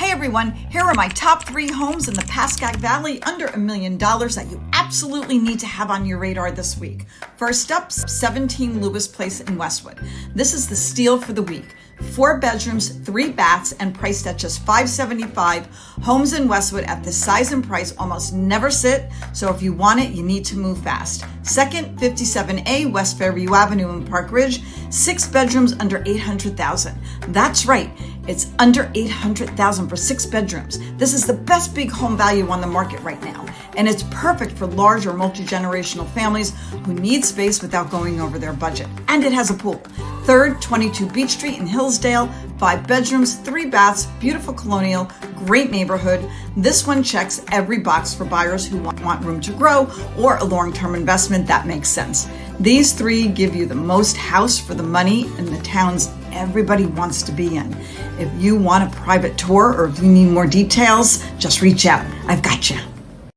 Hey everyone, here are my top 3 homes in the Pascack Valley under $1 million that you absolutely need to have on your radar this week. First up, 17 Lewis Place in Westwood. This is the steal for the week. 4 bedrooms, 3 baths, and priced at just $575. Homes in Westwood at this size and price almost never sit, so if you want it, you need to move fast. Second, 57A West Fairview Avenue in Park Ridge, 6 bedrooms under $800,000. That's right, it's under $800,000 for 6 bedrooms. This is the best big home value on the market right now, and it's perfect for large or multi-generational families who need space without going over their budget. And it has a pool. Third, 22 Beach Street in Hillsdale, 5 bedrooms, 3 baths, beautiful Colonial, great neighborhood. This one checks every box for buyers who want room to grow or a long-term investment that makes sense. These 3 give you the most house for the money in the towns everybody wants to be in. If you want a private tour or if you need more details, just reach out. I've got you.